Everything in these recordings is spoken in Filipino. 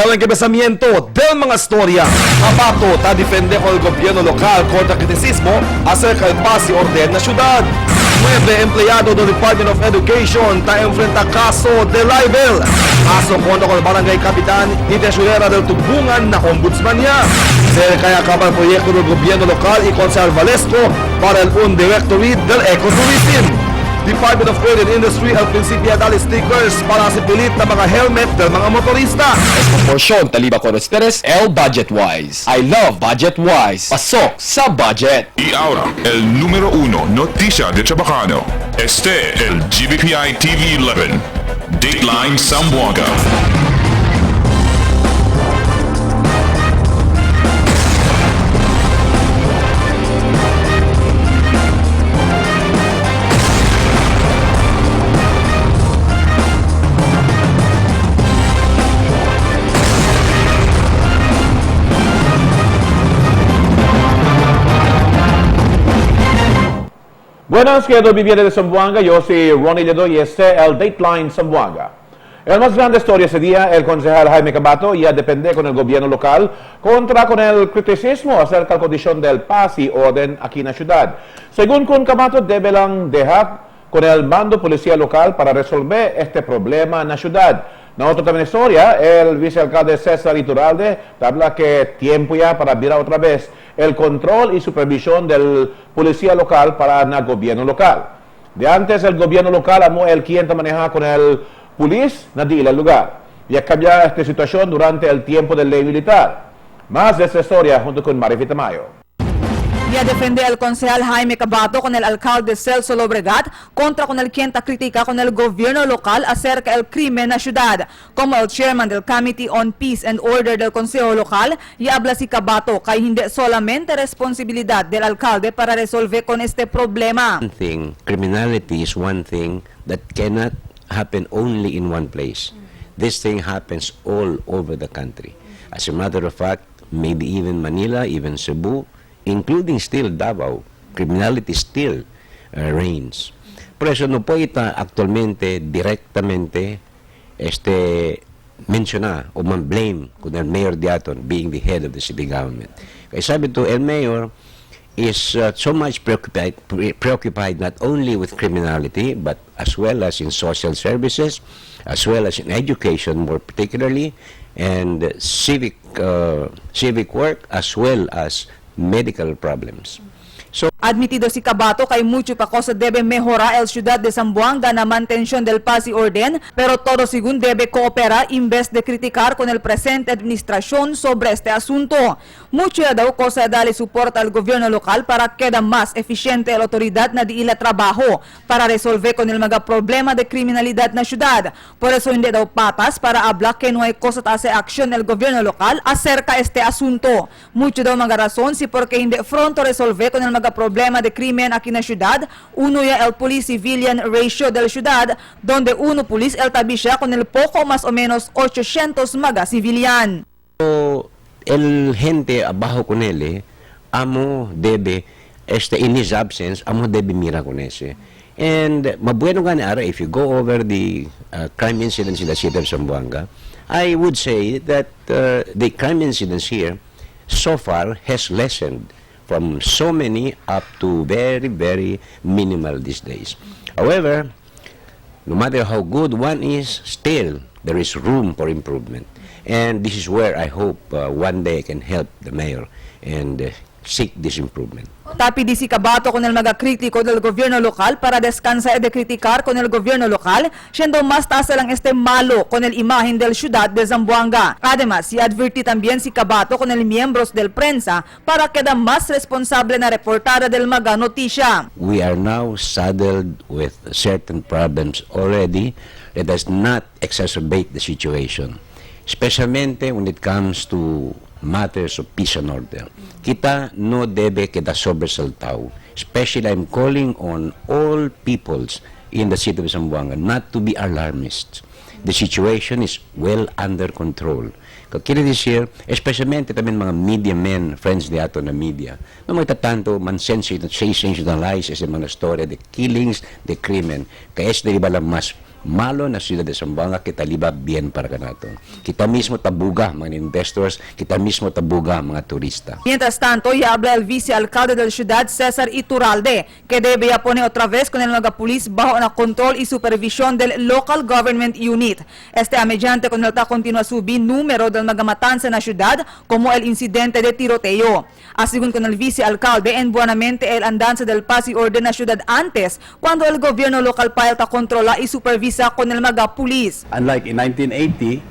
el encabezamiento del mga storya. Abato ta defende con el gobierno local contra kritisismo acerca del paz y orden na syudad. 9 empleyado del Department of Education ta enfrenta caso de libel. Aso kontra con el barangay kapitan y tesorera del Tubungan na ombudsman niya. Cerca ya acaba el proyecto del gobierno local y Consejal Valesco para el un directory del ecotourism. Department of Trade and Industry al prinsipyo dali stickers para sa pilit na mga helmet ng mga motorista. Porsyon Taliba Corresteres, El Budget Wise. I love Budget Wise. Pasok sa budget. Y ahora, el número 1 noticia de Chabacano. Este el GBPI TV 11. Dateline Zamboanga. Buenas, queridos vivientes de Zamboanga, yo soy Ronnie Ledo y este es el Dateline Zamboanga. El más grande historia ese día, el concejal Jaime Cabato ya depende con el gobierno local contra con el criticismo acerca de la condición del paz y orden aquí en la ciudad. Según con Cabato, debe lang dejar con el mando policía local para resolver este problema en la ciudad. En otra también historia, el vicealcalde César Iturralde habla que tiempo ya para virar otra vez el control y supervisión del policía local para el gobierno local. De antes, el gobierno local amó el quien maneja con el policía nadie el lugar. Y cambia esta situación durante el tiempo de ley militar. Más de esta historia junto con Marifita Mayo. Ya defende el concejal Jaime Cabato con el alcalde Celso Lobregat contra con el quien critica con el gobierno local acerca del crimen na ciudad. Como el chairman del Committee on Peace and Order del Consejo Local, y habla si Cabato kay hindi solamente responsabilidad del alcalde para resolver con este problema. One thing, criminality is one thing that cannot happen only in one place. This thing happens all over the country. As a matter of fact, maybe even Manila, even Cebu, including still Davao, criminality still reigns. Por eso no puede actualmente directamente mencionar o man-blame con el Mayor Diaton being the head of the city government. Kaya sabi to, el Mayor is so much preoccupied not only with criminality but as well as in social services, as well as in education more particularly, and civic work, as well as medical problems. So, Admitido si Cabato kay mucho pa cosa debe mejorar el ciudad de Zamboanga na mantención del paz y orden, pero todo según debe cooperar en vez de criticar con el presente administración sobre este asunto. Mucho ya daw cosa dale soporta al gobierno local para queda más eficiente la autoridad na di ila trabajo para resolver con el mga problema de criminalidad na ciudad. Por eso hindi daw patas para hablar que no hay cosa ta hace acción el gobierno local acerca este asunto. Mucho daw mga razón si porque hindi fronto resolver con el mga problema de crimen aquí en la ciudad. Uno ya el police civilian ratio de la ciudad, donde uno police el tabisha con el poco más o menos 800 mga civilian. el gente abajo con él, amo debe, in his absence, amo debe mira con ese. And mabueno nga na, if you go over the crime incidents in the city of Zamboanga, I would say that the crime incidents here so far has lessened from so many up to very, very minimal these days. However, no matter how good one is, still there is room for improvement. And this is where I hope one day I can help the mayor and seek this improvement. Tapi di si Cabato con el mga kritiko del gobierno local para descansa e de criticar con el gobierno local, siendo más tasa lang este malo con el imagen del ciudad de Zamboanga. Además, si advertí también si Cabato con el miembros del prensa para queda más responsable na reportada del mga notisya. We are now saddled with certain problems already that does not exacerbate the situation, especially when it comes to matters of peace and order. Kita no debe quedar sobresaltado. Especially, I'm calling on all peoples in the city of Zamboanga not to be alarmists. The situation is well under control. Kaya this year, especially también mga media men, friends di ato na media, na magtatanto man sensationalize sa mga story, the killings, the crimen, kaya es di ba lang mas malo na ciudad de Zamboanga, kita liba bien para kanato. Kita mismo tabuga mga investors, kita mismo tabuga mga turista. Mientras tanto, ya habla el vicealcalde de la ciudad, Cesar Iturralde, que debe ya poner otra vez con el magapulis bajo la control y supervisión del Local Government Unit. Mediante con el continua subir número del magamatanza en la ciudad, como el incidente de tiroteo. Según con el vicealcalde, en buenamente el andanza del paz y orden en la ciudad antes, cuando el gobierno local palta controla y supervisa con el magapulis. Unlike in 1980,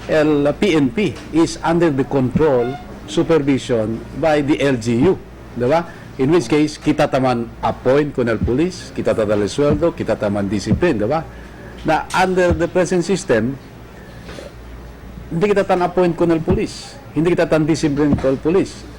el PNP is under the control, supervision by the LGU, di ba? In which case, kita taman appoint con el police, kita taman sweldo, kita taman discipline, di ba? Na under the present system, hindi kita tan appoint con el police, hindi kita tan discipline con el police.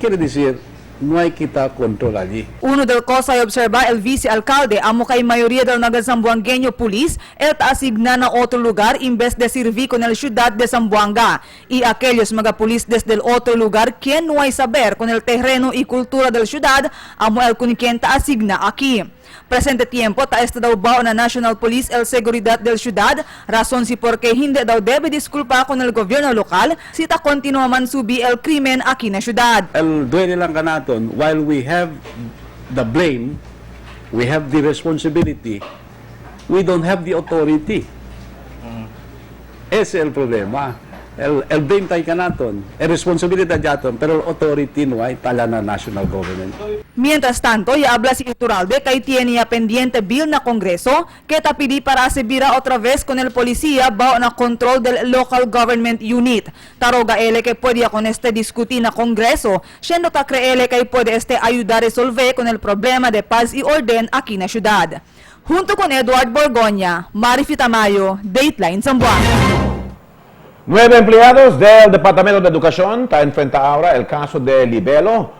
Quiere decir, no hay kita control allí. Uno del cosa y observa el vicealcalde, amo kay mayoría del Zamboangueño Police, el asigna na otro lugar en vez de servir con el ciudad de Zamboanga. Y aquellos magapulis desde el otro lugar, quien no hay saber con el terreno y cultura del ciudad, amo el con quien asigna aquí. Presente tiempo, esta daw bao na National Police el seguridad del ciudad, razón si porque hindi daw debe disculpa con el gobierno local, si ta continua man subi el krimen aquí na ciudad. El duwende lang kanaton, while we have the blame, we have the responsibility, we don't have the authority. Ese es el problema. El blame tayo kanaton, el responsibility jaton, pero authority no ay tala na national government. Mientras tanto, ya habla si Iturralde que tiene ya pendiente bill na Kongreso que tapidi para asibira otra vez con el policía bao na control del Local Government Unit. Taroga ele que puede con discutir na Kongreso, siendo ta creele que puede ayudar a resolver con el problema de paz y orden aquí na ciudad. Junto con Edward Borgoña, Marifita Mayo, Dateline Zamboanga. 9 empleados del Departamento de Educación enfrenta ahora el caso de libelo.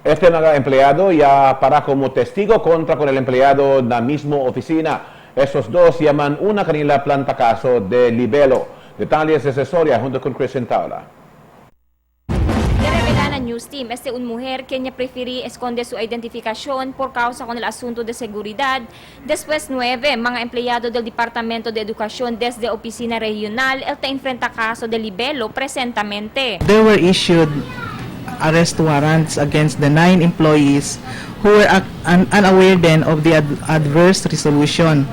Este empleado ya para como testigo contra con el empleado de la misma oficina. Estos dos llaman una canila planta caso de libelo. Detalles de asesoría junto con Christian Taula. Revela ng news team, un mujer que niya preferi esconde su identificación por causa con el asunto de seguridad. Después 9 mga empleyado del Departamento de Educación desde Oficina Regional el te enfrenta caso de libelo presentamente. There were issued arrest warrants against the 9 employees who were unaware then of the adverse resolution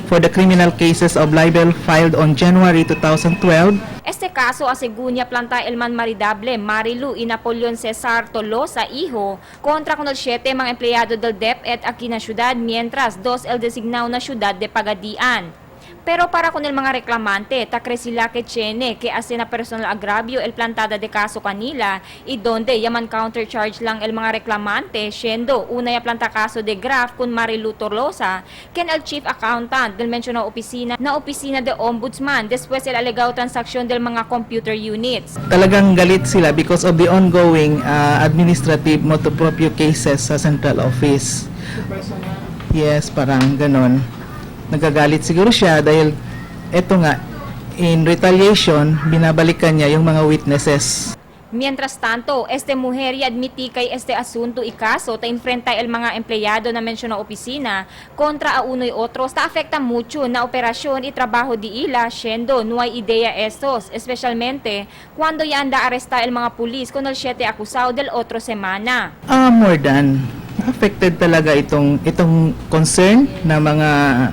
for the criminal cases of libel filed on January 2012. Este caso asegunya planta Elman Maridable, Marilu y Napoleon Cesar Tolosa, hijo, contra con el 7 mga empleyado del DepEd aquí na syudad, mientras 2 el designado na syudad de Pagadian. Pero para con el mga reklamante, takre sila que tiene que hace na personal agravio el plantada de caso kanila y donde yaman countercharge lang el mga reklamante, siendo una ya planta caso de Graf con Marilu Tolosa, ken el chief accountant del mencionado opisina de ombudsman después el alegado transaksyon del mga computer units. Talagang galit sila because of the ongoing administrative motu proprio cases sa central office. Yes, parang ganon. Nagagalit siguro siya dahil eto nga, in retaliation, binabalikan niya yung mga witnesses. Mientras tanto, mujer y admití kay asunto y caso ta enfrenta el mga empleyado na mencionado opisina contra a uno y otros ta afecta mucho na operasyon y trabajo di ila, siendo no hay idea estos, especialmente cuando ya anda arresta el mga pulis con el 7 acusado del otro semana. More than affected talaga itong concern na mga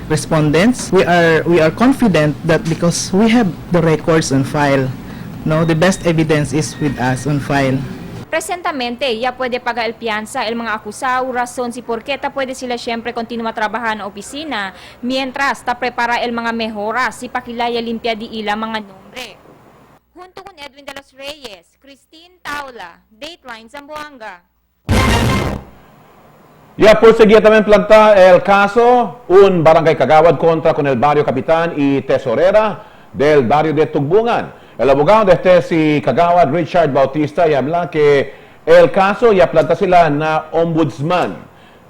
respondents. We are confident that because we have the records on file, no, the best evidence is with us on file. Presentamente, ya puede pagar el pianza el mga akusado, razón si por qué ta puede sila siyempre continua trabajar na opisina, mientras ta prepara el mga mejora si pakilaya limpia di ila mga nombre. Junto con Edwin de los Reyes, Christine Taula, Dateline Zamboanga. Ya perseguía también planta el caso un barangay Kagawad contra con el barrio Capitán y Tesorera del barrio de Tugbungan. El abogado de si Kagawad, Richard Bautista, ya habla que el caso ya planta sila na ombudsman.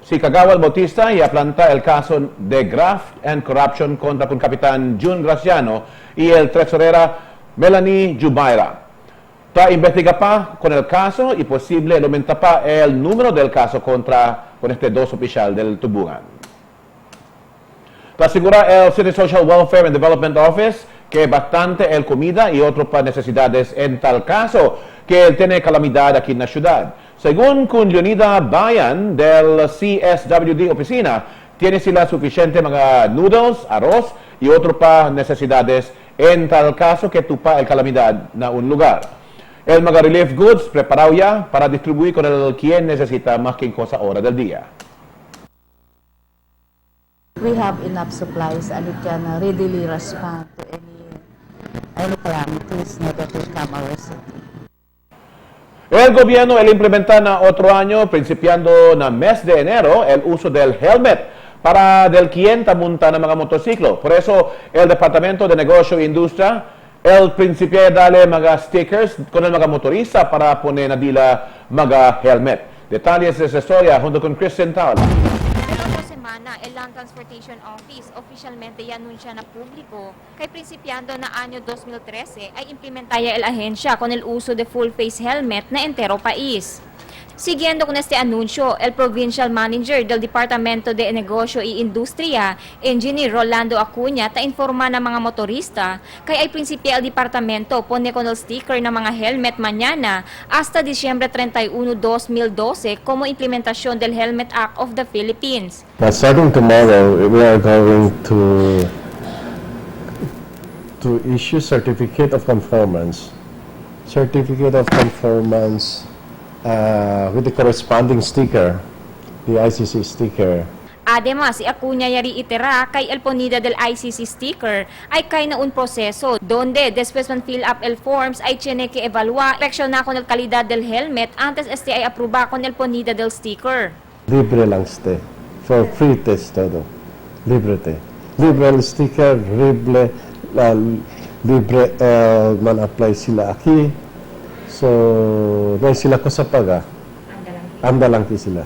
Si Kagawad Bautista ya planta el caso de graft and corruption contra con Capitán Jun Graciano y el tesorera Melanie Jubaira. Ta investiga pa con el caso y posible aumenta pa el número del caso contra con dos oficial del Tubugan. Asegura el City Social Welfare and Development Office que bastante el comida y otras pa necesidades en tal caso que él tiene calamidad aquí en la ciudad. Según con Leonida Bayan del CSWD Oficina, tiene sila suficiente mga noodles, arroz y otras pa necesidades en tal caso que tupa el calamidad na un lugar. El mga relief goods preparado ya para distribuir con el quien necesita más que cosa hora del día. We have enough supplies and we can readily respond to any calamities that will come our city. El gobierno el implementa na otro año, principiando na mes de enero, el uso del helmet para del quien tamunta na mga motosiklo. Por eso, el Departamento de Negocio e Industria, el principio dale mga stickers con el mga motorista para poner na dila mga helmet. Detalles de esa historia junto con Christian Taula. El Land Transportation Office oficialmente anuncia na publiko kay prinsipiando na anyo 2013 ay implementaya el ahensya con el uso de full face helmet na entero país. Siguiendo con este anuncio, el Provincial Manager del Departamento de Negosyo e Industria, Engineer Rolando Acuña, ta informa ng mga motorista kay ay prinsipya el departamento pone con el sticker ng mga helmet mañana hasta Disyembre 31, 2012 como implementasyon del Helmet Act of the Philippines. Now, starting tomorrow, we are going to issue certificate of conformance. With the corresponding sticker, the ICC sticker. Además, si Acuña yari itera kay el ponida del ICC sticker ay kay na un proseso donde después man fill up el forms ay tiene que evalua reaksyon na con el kalidad del helmet antes este ay apruba con el ponida del sticker. Libre lang ste. For free test todo. Libre te. Libre el sticker, libre man apply sila aquí. So, dahil sila ko sa paga, anda lang ti sila.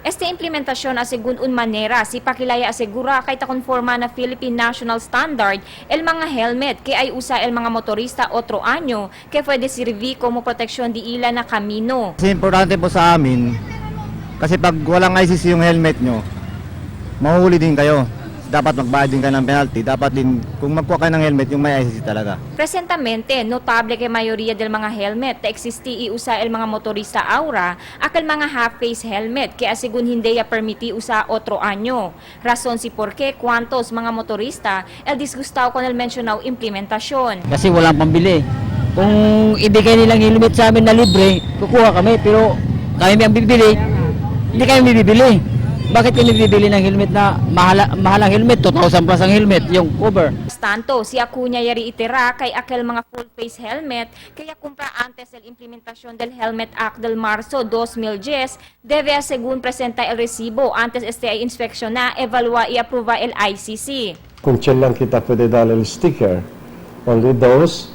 Este implementasyon asegun un manera si pakilaya asegura kay takonforma na Philippine National Standard el mga helmet kay ay usa el mga motorista otro anyo kay pwede sirvi como proteksyon di ila na kamino. Kasi importante po sa amin kasi pag walang ICC yung helmet nyo, mahuhuli din kayo. Dapat magbayad din ka ng penalty. Dapat din, kung magkuha kayo ng helmet, yung may ICC talaga. Presentamente, notable kay mayoría del mga helmet na existi iusa el mga motorista aura akal mga half-face helmet kaya asigun hindi ya permiti usa otro anyo. Rason si porke kwantos mga motorista el disgustado con el mencionado implementasyon. Kasi walang pambili. Kung ibigay nilang helmet sa amin na libre, kukuha kami. Pero kami ang bibili, hindi kami bibili. Bakit kami bibili ng helmet na mahalang helmet, 2,000 plus ang helmet, yung cover? Tanto, si Acuña yari itera kay aquel mga full face helmet kaya kumpra antes el implementasyon del Helmet Act del Marzo 2010 debe según presenta el resibo antes este ay inspeksyon na evalua y aprueba el ICC. Kung siya lang kita pwede dala el sticker, only those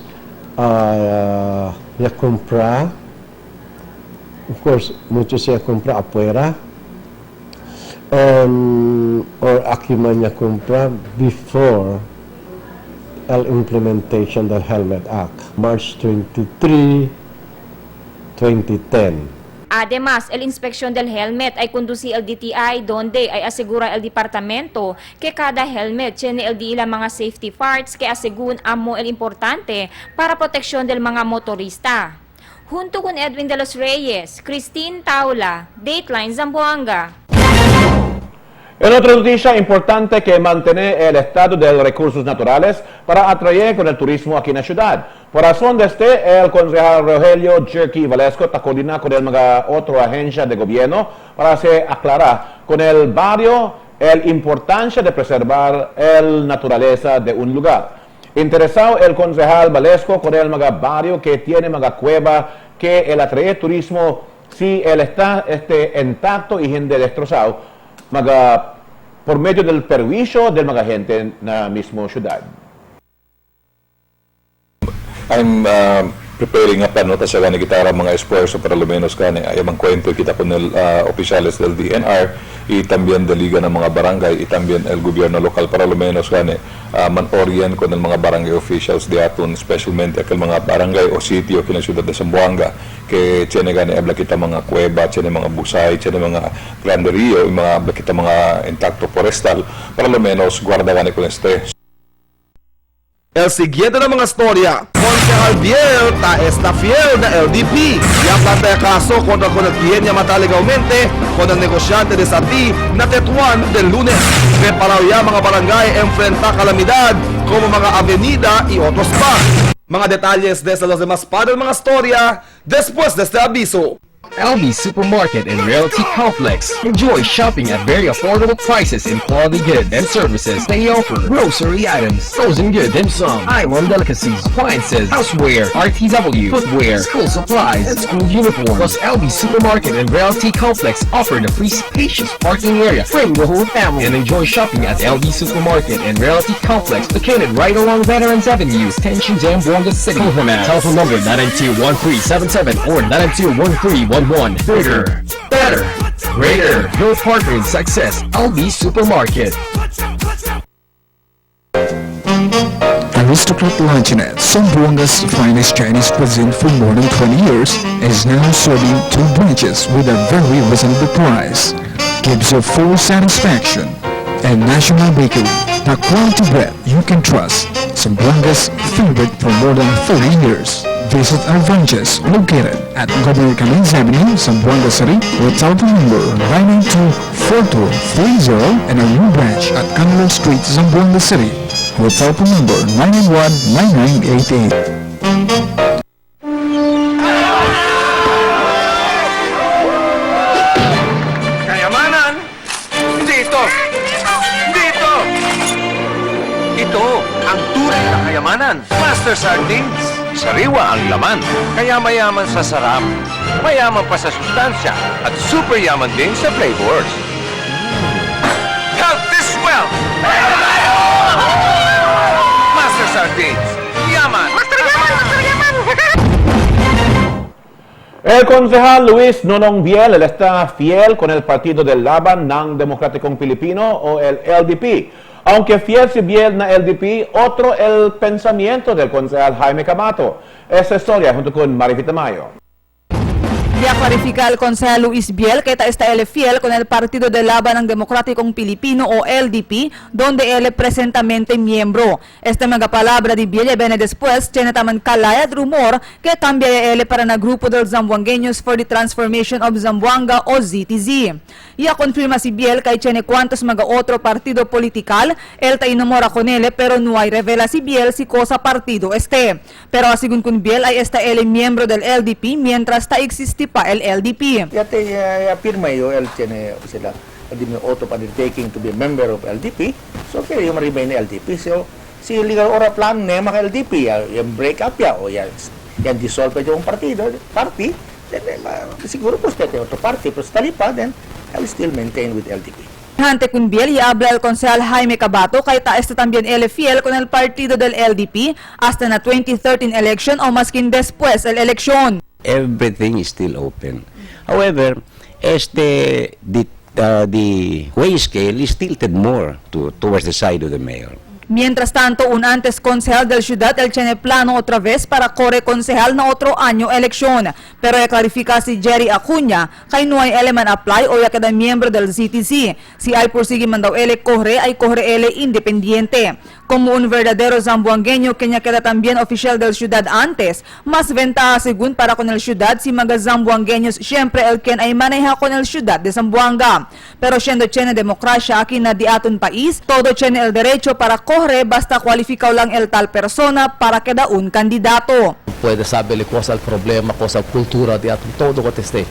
ya compra, of course, muchos ya compra afuera, or aquí man ya compra before el implementation del Helmet Act, March 23, 2010. Además, el inspeksyon del helmet ay conduci el DTI donde ay asegura el departamento que cada helmet tiene el di ilang mga safety parts que asegun amo el importante para proteksyon del mga motorista. Junto con Edwin de los Reyes, Christine Taula, Dateline Zamboanga. En otra noticia importante que mantener el estado de los recursos naturales para atraer con el turismo aquí en la ciudad. Por razón de este, el concejal Rogelio Jerky Valesco está coordinando con el mga otra agencia de gobierno para se aclarar con el barrio la importancia de preservar la naturaleza de un lugar. Interesado el concejal Valesco con el mga barrio que tiene mga cueva que el atraer turismo si él está intacto y gente destrozado por medio del permiso del mga gente en la misma ciudad. I'm preparing nga pa, no, ta siya gani kita mga esfuerzo para lumenos kani ay mang kwento kita con el oficiales del DNR y también de liga ng mga barangay y también el gobierno local para lumenos kani man-orient con el mga barangay officials de aton, especialmente aquel mga barangay o sitio kina siyudad de Zamboanga que tiene gani abla kita mga kuweba, tiene mga busay, tiene mga granderio, y mga abla kita mga intacto forestal para lumenos guarda gani con este. El siguiente na mga storya, Concejal Biel ta esta fiel na LDP. Yang planta kaso contra con el quien llamata legalmente con el negociante de Sati na Tetuan del lunes. Preparaw ya mga barangay enfrenta kalamidad como mga avenida y otros pa. Mga detalles de los demás para el mga storya después de este aviso. LB Supermarket and Realty Complex. Enjoy shopping at very affordable prices in quality goods and services. They offer grocery items, frozen goods and some, island delicacies, appliances, houseware, RTW, footwear, school supplies, and school uniforms. Plus, LB Supermarket and Realty Complex offer the free spacious parking area. Bring the whole family and enjoy shopping at LB Supermarket and Realty Complex, located right along Veterans Avenue, Tension Zamboanga City. Telephone number 992-1377 or 992-1311. Bigger, better, greater. Your partner in success. LB Supermarket. Aristocrat Luncheonette, Zamboanga's finest Chinese cuisine for more than 20 years, is now serving 2 branches with a very reasonable price. Gives you full satisfaction. And National Bakery, the quality bread you can trust. Zamboanga's favorite for more than 30 years. Visit our branches located at Governor Calins Avenue, Zamboanga City, with telephone number 992-4230 and our new branch at Canelo Street, Zamboanga City, with telephone number 991-9988. Kayamanan! Dito! Dito! Ito ang tunay na kayamanan. Master Sardines. Sariwa ang laman, kaya mayaman sa sarap, mayaman pa sa sustansya, at super yaman din sa flavors. Count this well! Master Sardines, yaman! Master Yaman! Master Yaman! El concejal Luis Nonong Biel, él está fiel con el Partido del Laban ng Demokratikong Pilipino o el LDP. Aunque fiel si Biel na LDP, otro el pensamiento del concejal Jaime Cabato. Esa historia junto con Marifita Mayo. Ya clarifica el concejal Luis Biel que está él fiel con el Partido de Laban ng Demokratikong Pilipino o LDP, donde él es presentamente miembro. Esta mega palabra de Biel viene después, tiene también kalayat rumor que cambia él para na grupo del Zamboangueños for the Transformation of Zamboanga o ZTZ. Ya confirma si Biel que tiene cuantos mga otro partido political, él ta inumora con él, pero no hay revela si Biel si cosa partido este. Pero según con Biel ay está él miembro del LDP mientras ta existe pa el LDP. Ya te afirma yo, él tiene sila auto undertaking to be a member of LDP, so kaya yung remain LDP. So, si legal ora plan na mga LDP, yung break up ya, o yan dissolve yung party, then siguro po stay otro party, pero sa talipa, then I'll still maintain with LDP. Ante con Biel y habla el concejal Jaime Cabato que está también él fiel con el partido del LDP hasta na 2013 election o maskin después el elección. Everything is still open. However, the weighing scale is tilted more towards the side of the mayor. Mientras tanto, un antes concejal del ciudad, él tiene plano otra vez para corre concejal na otro año elección. Pero ya clarifica si Jerry Acuña, kay no hay eleman apply o ya queda miembro del CTC. Si ay porsigue man daw ele corre, ay corre ele independiente. Como un verdadero zamboangueño que ya queda también oficial del ciudad antes, más ventaja según para con el ciudad si mga zamboangueños siempre el quien ay maneja con el ciudad de Zamboanga. Pero siendo tiene demokrasya aquí na di aton país, todo tiene el derecho para corre basta cualificado lang el tal persona para queda un candidato. Puede saber cosa el problema, cosa cultura de aton, todo lo que esté.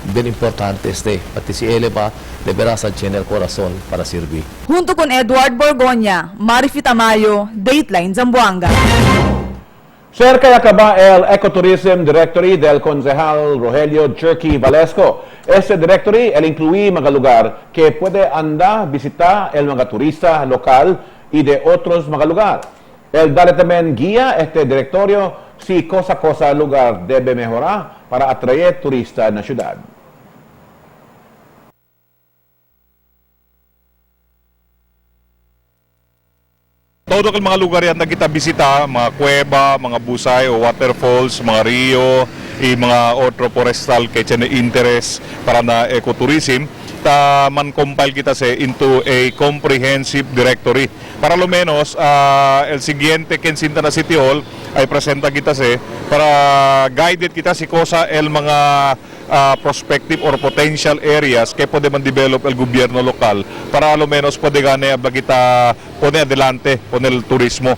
Bien importante pati si Eleba deberá tiene el corazón para servir. Junto con Edward Borgoña, Marifita Mayo, Dateline Zamboanga. Cerca de acabar el Ecotourism Directory del concejal Rogelio Jerky Valesco. Este directory el incluye mga lugar que puede andar visitar el mga turista local y de otros mga lugar. El dale también guía este directorio si cosa-cosa lugar debe mejorar para atraer turista na syudad. Todo ang mga lugar yan na kita bisita, mga kuweba, mga busay o waterfalls, mga rio, mga otro forestal kay na interest para na ecotourism, man compile kita into a comprehensive directory. Para lo menos, el siguiente Kensinta na City Hall ay presenta kita para guided kita si cosa el mga prospective or potential areas que pwede man develop el gobyerno lokal para lo menos pwede gane kita pone adelante con el turismo.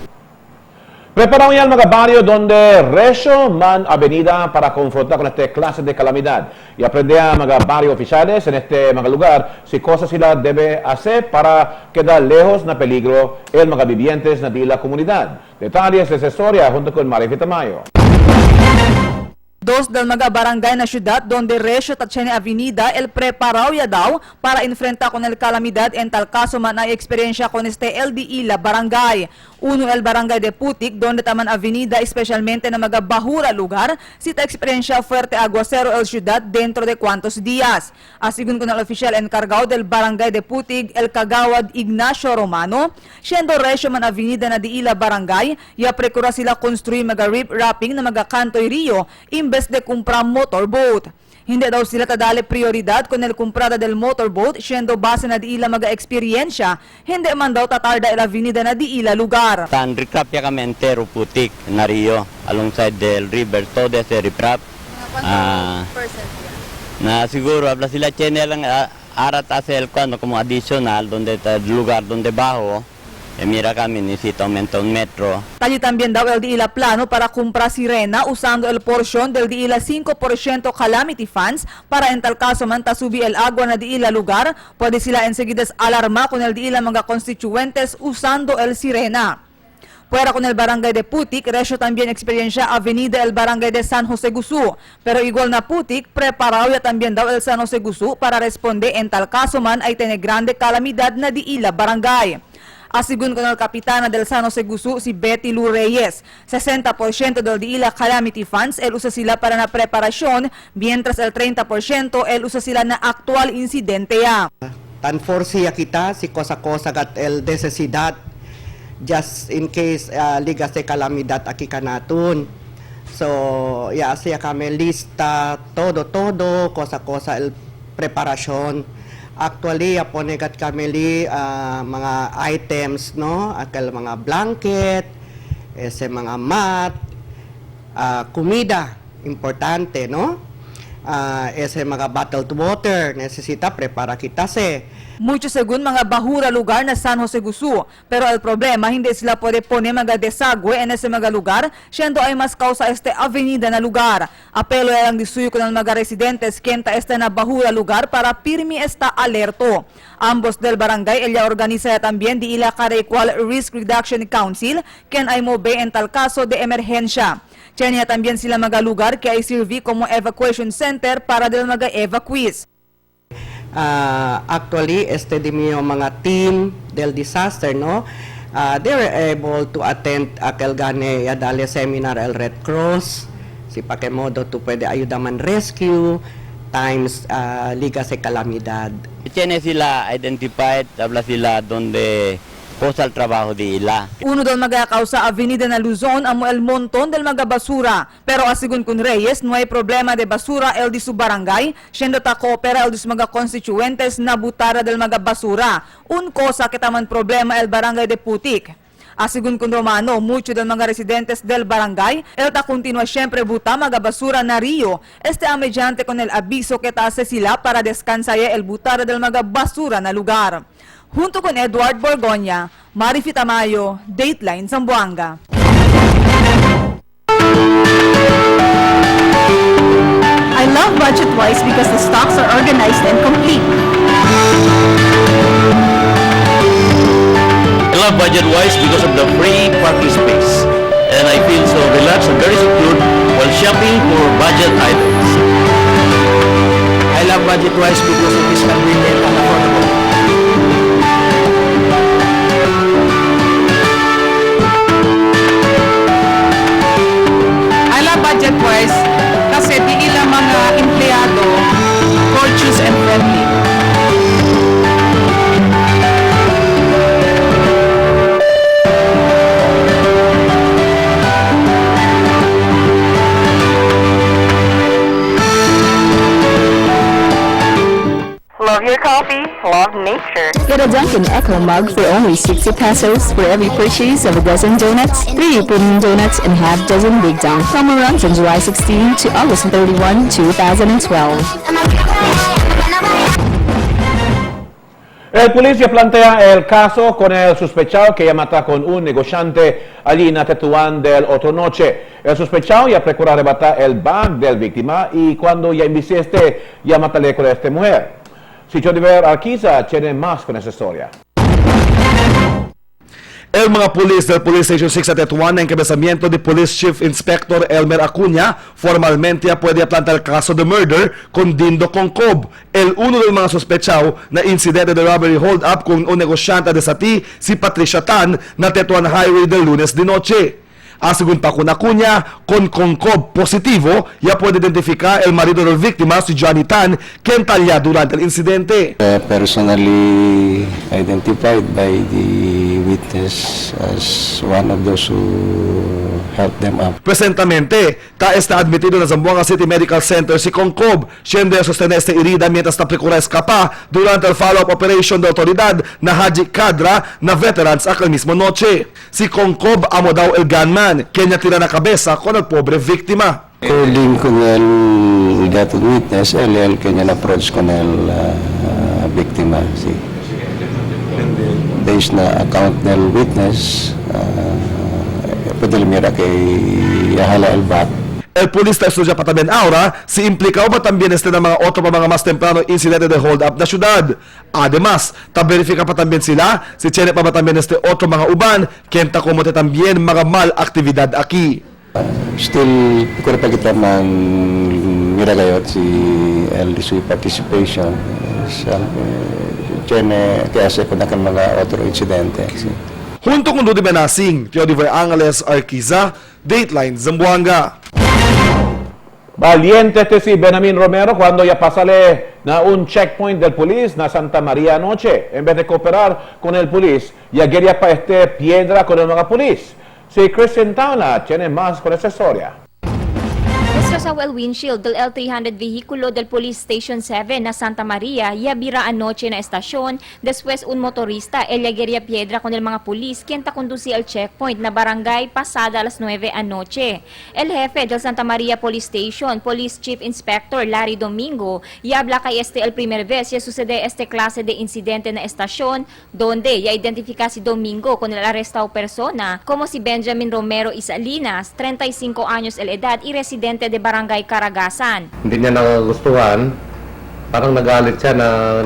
Preparamos ya mga barrio donde resyo man avenida para confrontar con este clase de calamidad y aprender a mga barrio oficiales en este mga lugar si cosas sila debe hacer para quedar lejos na peligro el mga vivientes na di la comunidad. Detalles de esa historia junto con Marifit Tamayo. Dos del mga barangay na syudad donde resyo Tachene Avenida el preparaw ya daw para enfrenta con el calamidad en tal caso man ay eksperyensya con este LDI la barangay. Uno el barangay de Putik donde taman avenida especialmente na mga bahura lugar si ta eksperyensya fuerte aguacero el syudad dentro de cuantos días. Asigun con el oficial encargado del barangay de Putik el kagawad Ignacio Romano, siendo resyo man avenida na di ila barangay ya prekura sila konstruy mga rip wrapping na mga kantoy rio imbes de kumpra motorboat. Hindi daw sila tadali prioridad con el comprada del motorboat, siendo base na di ila mga-eksperyensya, hindi man daw tatarda el avenida na di ila lugar. Tan recrap ya kami entero Putik na Rio alongside del river todo ese recrap. Na siguro habla sila tiene lang arat hacer cuando como adicional donde está el lugar donde bajo. Mira kami necesita aumenta un metro. Tali también daw el di ila plano para kumpra sirena usando el porción del di ila 5% calamity funds para en tal caso man tasubi el agua na di ila lugar, pwede sila enseguidas alarma con el di ila mga constituentes usando el sirena. Fuera con el barangay de Putik, resyo también experiencia avenida el barangay de San Jose Gusu. Pero igual na Putik, preparado ya también daw el San Jose Gusu para responde en tal caso man ay tiene grande calamidad na di ila barangay. Asigun con el kapitana del San Jose Gusu, si Betty Lu Reyes, 60% del di ila calamity funds el usa sila para na preparasyon, mientras el 30% el usa sila na actual insidente ya. Tan forsiya kita si cosa-cosa gat el necesidad just in case liga se calamidad aki kanatun. So, ya siya kami lista todo cosa-cosa el preparasyon. Actually, aponegat kami mga items, no? Akal mga blanket, ese mga mat, comida, importante, no? Ese mga bottled water, necesita prepara kita Mucho según mga bahura lugar na San Jose Gusu, pero el problema hindi sila pwede pone mga desagüe en ese mga lugar, siendo ay mas causa este avenida na lugar. Apelo ay ang disuyo ko ng mga residentes kenta este na bahura lugar para pirmi esta alerto. Ambos del barangay ella organiza también di ila Carequal Risk Reduction Council, ken ay mobe en tal caso de emerhensya. Tiyan también sila mga lugar que ay sirvi como evacuation center para del mga evacuees. Actually, dimio mga team del disaster, no? They were able to attend aquel gane dale seminar el Red Cross, si pakemodo to pwede ayudaman rescue times liga se calamidad. Tiene sila identified, habla sila donde posa el trabajo di ila. Uno del mga kausa avenida na Luzon amo el montón del mga basura. Pero asigun kun Reyes, no hay problema de basura el di su barangay, siendo ta coopera el di su mga constituentes na butara del mga basura. Un cosa que taman problema el barangay de Putik. Asigun kun Romano, mucho del mga residentes del barangay, el ta continua siempre buta mga basura na rio. Mediante con el aviso que ta hace sila para descansaya el butara del mga basura na lugar. Junto con Edward Borgoña, Marifit Tamayo, Dateline Zamboanga. I love BudgetWise because the stocks are organized and complete. I love BudgetWise because of the free parking space. And I feel so relaxed and very secure while shopping for budget items. I love BudgetWise because it is convenient and affordable. Dunkin' Echo mug for only 60 pesos for every purchase of a dozen donuts, 3 premium donuts, and half dozen Big Down. Promo runs on July 16 to August 31, 2012. El policía plantea el caso con el sospechado que ya mata con un negociante allí en Tetuán del otra noche. El sospechado ya procura arrebatar el bag del víctima y cuando ya inviste ya matale con esta mujer. Si Jodiver Arquiza tiene más con esa historia. El mga pulis del Police Station 6 sa Tetuan na encabezamiento de Police Chief Inspector Elmer Acuña formalmente ya puede plantar el caso de murder con Dindo Concov, el uno del mga sospechado na insidente de robbery hold-up con un negosyante de Sati, si Patricia Tan, na Tetuan Highway del lunes de noche. Según pa con Acuña, con Concov positivo, ya puede identificar el marido del víctima, si Johnny Tan, quien talya durante el incidente. Personally identified by the witness as one of those who helped them up. Presentamente, está admitido na Zamboanga City Medical Center si Concov, siendo sostener esta herida mientras na procura escapar durante el follow-up operation de autoridad na Haji Kadra na veterans aquel mismo noche. Si Concov amo daw el gunman, kanya tira na kabeza con el pobre víctima. According con el that witness, el kanya approach con el víctima. Sí. Based na account del witness, pwede mira kay yahala el bat. El pulis ta estudia pa también ahora si implicado ba también este na mga otro pa mga mas temprano incidente de hold-up na syudad. Además, ta-verifika pa también sila si tiene pa ba también este otro mga uban kenta kumote también mga mal aktibidad aki. Still, kung pa kita man mira gayot si LDC participation sa tiene kaya sa kunakan mga otro incidente. Junto con Rudy Benasing, Teodiver Angeles Arquiza, Dateline Zamboanga. Valiente este si Benjamin Romero cuando ya pasale na un checkpoint del polis na Santa María anoche. En vez de cooperar con el polis, ya quería pa este piedra con el mga polis. Si Christian Tauna tiene más con esa historia. Destrozado el windshield del L300 vehículo del Police Station 7 na Santa María y abira anoche na estasyon después un motorista el llegaría piedra con el mga pulis quien conducía al checkpoint na barangay pasada a las 9 anoche. El jefe del Santa María Police Station, Police Chief Inspector Larry Domingo, y habla kay el primer vez ya sucede este clase de incidente na estasyon donde ya identifica si Domingo con el arrestado persona como si Benjamin Romero Isalinas, 35 años el edad y residente de Barangay Caragasan. Hindi niya nagustuhan, parang nagalit siya na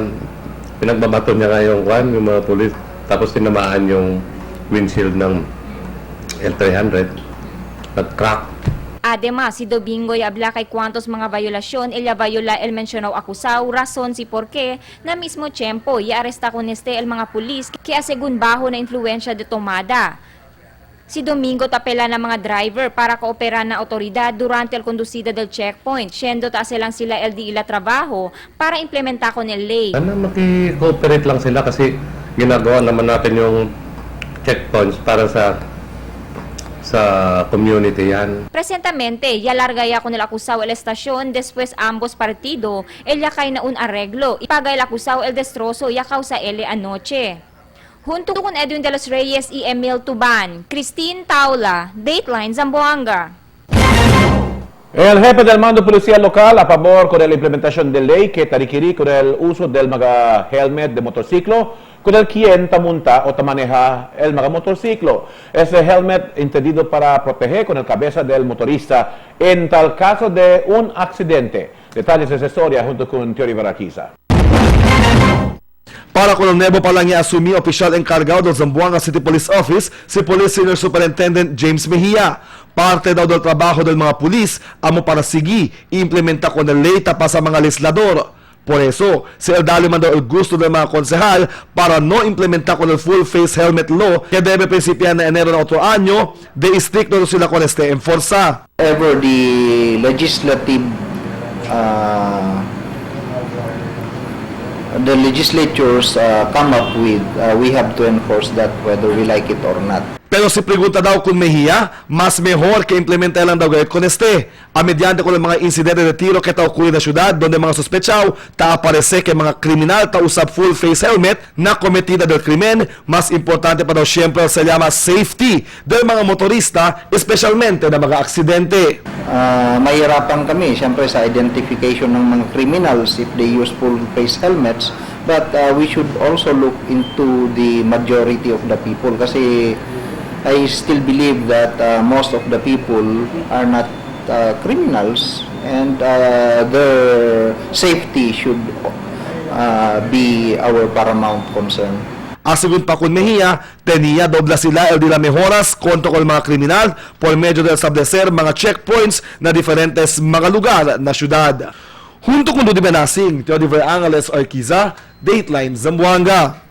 pinagbabato niya nga yung mga pulis, tapos tinamaan yung windshield ng L300, nag-crack. Además, si Domingo y habla kay cuantos mga violasyon, ella viola el mencionado acusado, razón si por qué, na mismo tiempo, y arresta con el mga pulis, kaya según bajo na influensya de tomada. Si Domingo tapela ng mga driver para koopera na otoridad durante el kondusida del checkpoint, siendo taas lang sila LD ila trabaho para implementa con el ley. Maki-cooperate lang sila kasi ginagawa naman natin yung checkpoints para sa community yan. Presentamente, ya larga ya con el acusado el estación, después ambos partido, ella kay na un arreglo, ipagay el acusado el destrozo ya causa ele anoche. Junto con Edwin de los Reyes y Emil Tuban, Christine Taula, Dateline Zamboanga. El jefe del mando policial local a favor con la implementación de ley que requiere con el uso del mga helmet de motociclo con el quien tamunta o maneja el mga motociclo. Ese helmet entendido para proteger con el cabeza del motorista en tal caso de un accidente. Detalles de esa historia junto con Teori Veraquiza. Para con el nuevo pa lang asumí oficial encargado del Zamboanga City Police Office, si Police Senior Superintendent James Mejia. Parte daw del trabajo del mga pulis, amo para sige, implementa con el ley tapa sa mga legislador. Por eso, si el dali man daw el gusto del mga konsehal para no implementar con el full face helmet law que debe principiar na enero ng otro año, de estricto sila con este enforza. Ever the legislative the legislatures come up with, we have to enforce that whether we like it or not. Pero si pregunta daw kung Mejia, mas mejor que implementar lang daw gayot con este. A mediante con mga insidente de tiro que taokuri na syudad donde mga sospechaw ta aparece que mga kriminal ta usab full face helmet na kometida del krimen. Mas importante pa daw siyempre sa llama safety del mga motorista, especialmente na mga aksidente. Mahirapan kami siyempre sa identification ng mga criminals if they use full face helmets, but we should also look into the majority of the people kasi I still believe that most of the people are not criminals, and their safety should be our paramount concern. Asigun pa kun Mejia, tenía dobla sila el de las mejoras contra con mga kriminal por medio de establecer mga checkpoints na diferentes mga lugar na syudad. Junto con Rudy Benasing, Teodiver Angales Arquiza, Dateline Zamboanga.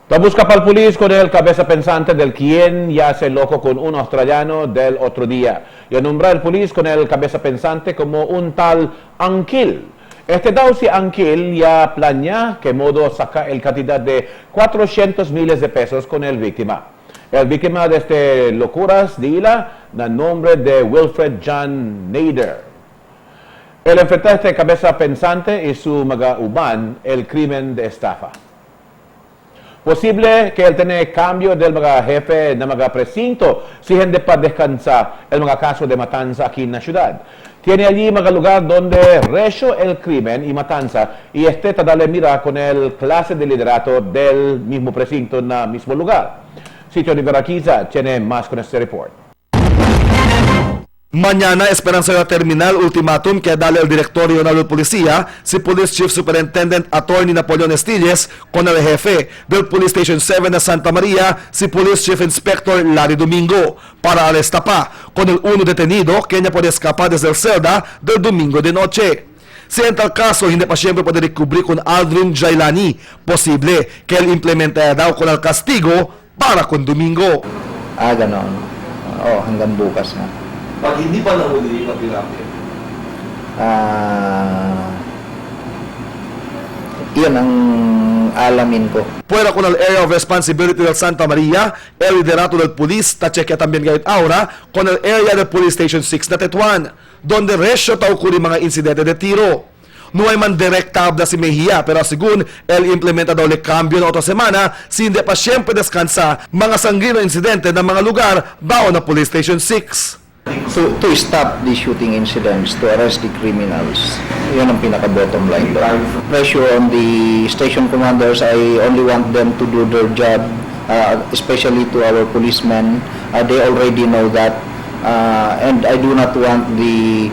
Busca para el polis con el cabeza pensante del quien ya se loco con un australiano del otro día. Y nombra el polis con el cabeza pensante como un tal Anquil. Este daw si Anquil ya planea que modo saca el cantidad de 400 miles de pesos con el víctima. El víctima de este locuras dila na nombre de Wilfred John Nader. El enfrenta este cabeza pensante y su magauban el crimen de estafa. Posible que él tenga cambio del mga jefe na mga presinto si hindi pa descansa el mga caso de matanza aquí en la ciudad. Tiene allí mga lugar donde resho el crimen y matanza y este tadale mira con el clase de liderato del mismo presinto na mismo lugar. Sitio de Veraquiza tiene más con este report. Mañana esperan sa terminal ultimatum que dale el Directorio Nacional de Policía si Police Chief Superintendent Attorney Napoleon Estilles con el jefe del Police Station 7 de Santa María si Police Chief Inspector Larry Domingo para arrestar pa con el uno detenido que ya puede escapar desde el celda del domingo de noche. Si en tal caso hindi pa siyempre pwede recubrir con Aldrin Jailani, posible que él implemente daw con el castigo para con Domingo. Ganon. Hanggang bukas na. Pag hindi pa nahuli, mag-ilapin. Iyon ang alamin ko. Fuera con el Area of Responsibility del Santa María, el liderato del police ta chequea también gayet ahora con el Area del Police Station 6 na Tetuan, donde resyo ta ukuri mga insidente de tiro. No hay man direkta habla si Mejia, pero según el implementa daw le cambio na otra semana, si hindi pa siyempre descansa mga sanggino insidente ng mga lugar bao na Police Station 6. To stop the shooting incidents, to arrest the criminals. Yan ang pinaka-bottom line doon. Pressure on the station commanders, I only want them to do their job, especially to our policemen. They already know that. And I do not want the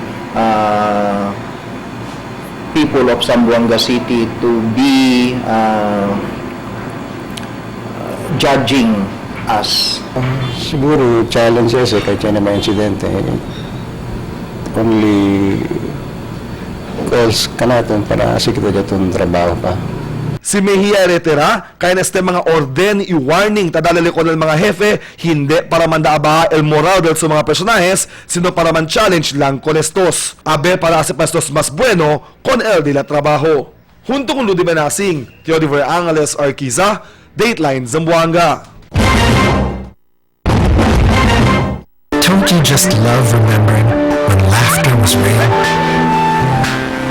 people of Zamboanga City to be judging us. Siguro challenges kahit yan na may insidente. Only calls ka natin para sikita dyan trabaho pa. Si Mejia retira, kaya na este mga orden i warning tadalali ko ng mga jefe, hindi para mandaaba el moral del sa mga personajes, sino para man challenge lang con estos. Abe para hacer estos mas bueno con el de la trabajo. Junto con Rudy Benasing, Teodiver Angales Arquiza, Dateline Zamboanga. Don't you just love remembering when laughter was real?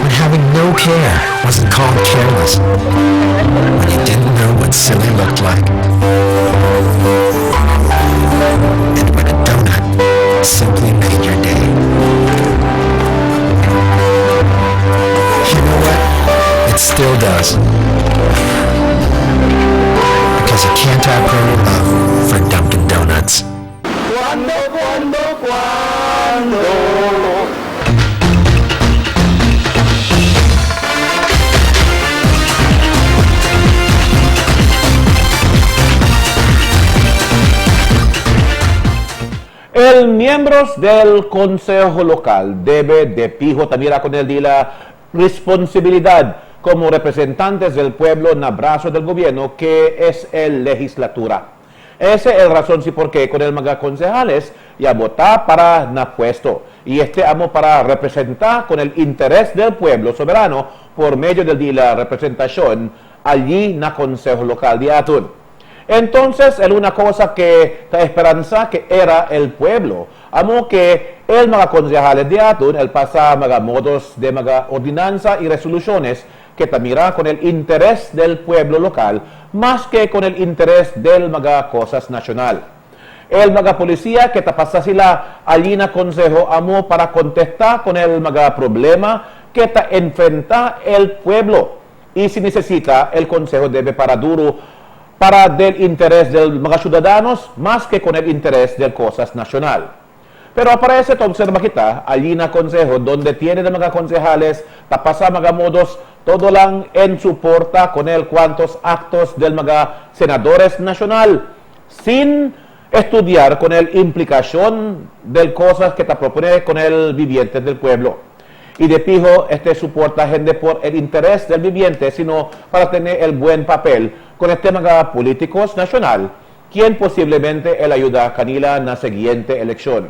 When having no care wasn't called careless? When you didn't know what silly looked like? And when a donut simply made your day? You know what? It still does. Because you can't outgrow your love for Dunkin' Donuts. Cuando. El miembros del Consejo Local debe de fijo también con el de la responsabilidad como representantes del pueblo en el brazo del gobierno que es el legislatura. Esa es la razón por qué con el mga concejales ya votar para na puesto y este amo para representar con el interés del pueblo soberano por medio de la representación allí na Consejo Local de Atun. Entonces, una cosa que ta esperanza que era el pueblo, amo que el mga konsehales de aton, el pasa mga modos de mga ordinanza y resoluciones que tamira con el interés del pueblo local más que con el interés del mga cosas nacional. El mga policía que tapasa sila allí na consejo amo para contestar con el mga problema que ta enfrenta el pueblo. Y si necesita, el consejo debe para duro para del interés del mga ciudadanos más que con el interés del cosas nacional. Pero aparece ito, observa kita, allí na consejo, donde tiene de mga concejales, tapasa mga modos, todo lang en suporta con el cuantos actos del mga senadores nacional, sin estudiar con el implicación del cosas que te propone con el viviente del pueblo. Y de pijo, soporta gente por el interés del viviente, sino para tener el buen papel con este mga políticos nacional, quien posiblemente el ayuda kanila na siguiente elección.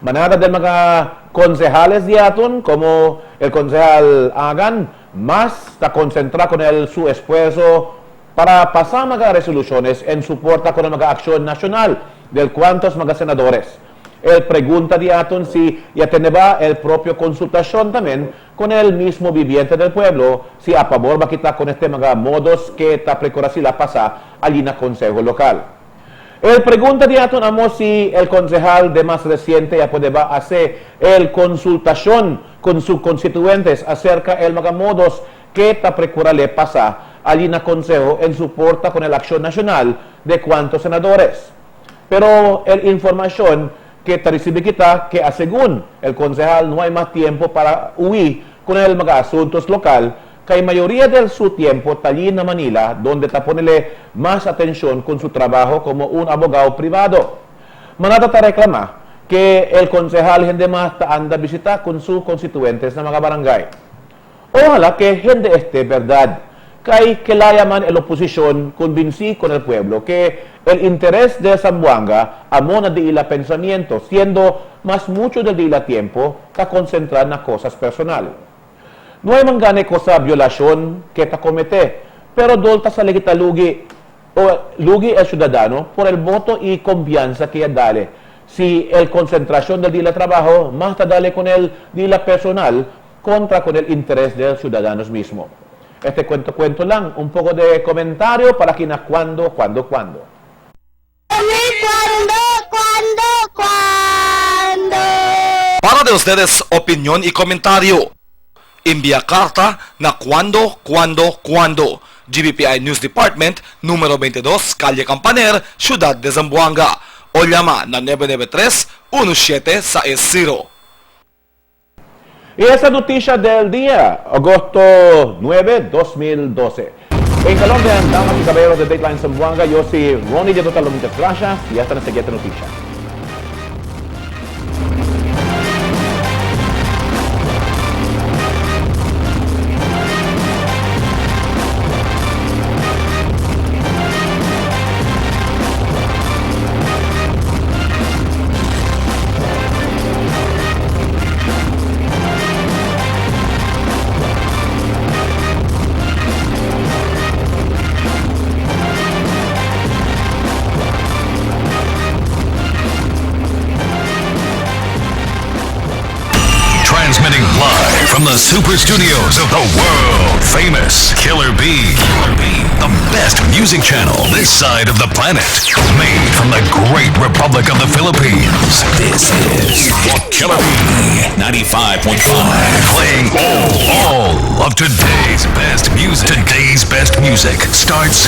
Manada del mga concejales de aton, como el concejal Agan, más está concentrado con su esfuerzo para pasar mga resoluciones en soporta con la mga acción nacional del cuantos mga senadores. Él pregunta de aton si ya teneba el propio consultación también con el mismo viviente del pueblo, si a favor va kita con este mga modos que ta precura sila pasa allí na consejo local. El pregunta de aton amo si el concejal de más reciente ya puede hacer el consultación con sus constituyentes acerca el mga modos que ta precura le pasa allí na consejo en soporta con la acción nacional de cuantos senadores. Pero el información que ta recibe kita que según el concejal no hay más tiempo para huir con el mga asuntos local, kay mayoría de su tiempo allí en Manila, donde ta ponele más atención con su trabajo como un abogado privado. Manata ta reclama que el concejal hindi más ta anda visita con sus constituyentes na mga barangay. Ojalá que hindi verdad, kay kilaya man el oposición convinci con el pueblo que el interés de Zamboanga amo na di ila pensamiento, siendo más mucho de di ila tiempo ta concentrar na cosas personal. No hay mangane cosa violación que ta comete, pero dolta sa legita lugi el ciudadano por el voto y confianza que dale. Si el concentración del día trabajo más ta dale con el día personal contra con el interés de los ciudadanos mismo. Cuento lang, un poco de comentario para quien cuando. Para de ustedes opinión y comentario. Envía carta na cuando. GBPI News Department, número 22, Calle Campaner, Ciudad de Zamboanga. O llama na 993-1760. Y esa noticia del día, agosto 9, 2012. En Colombia, damas y caballeros de Dateline Zamboanga, yo soy Ronnie de Total, muchas gracias y hasta la siguiente noticia. Transmitting live from the super studios of the world famous Killer B. The best music channel this side of the planet. Made from the great Republic of the Philippines. This is Killer B 95.5. Playing all of today's best music. Today's best music starts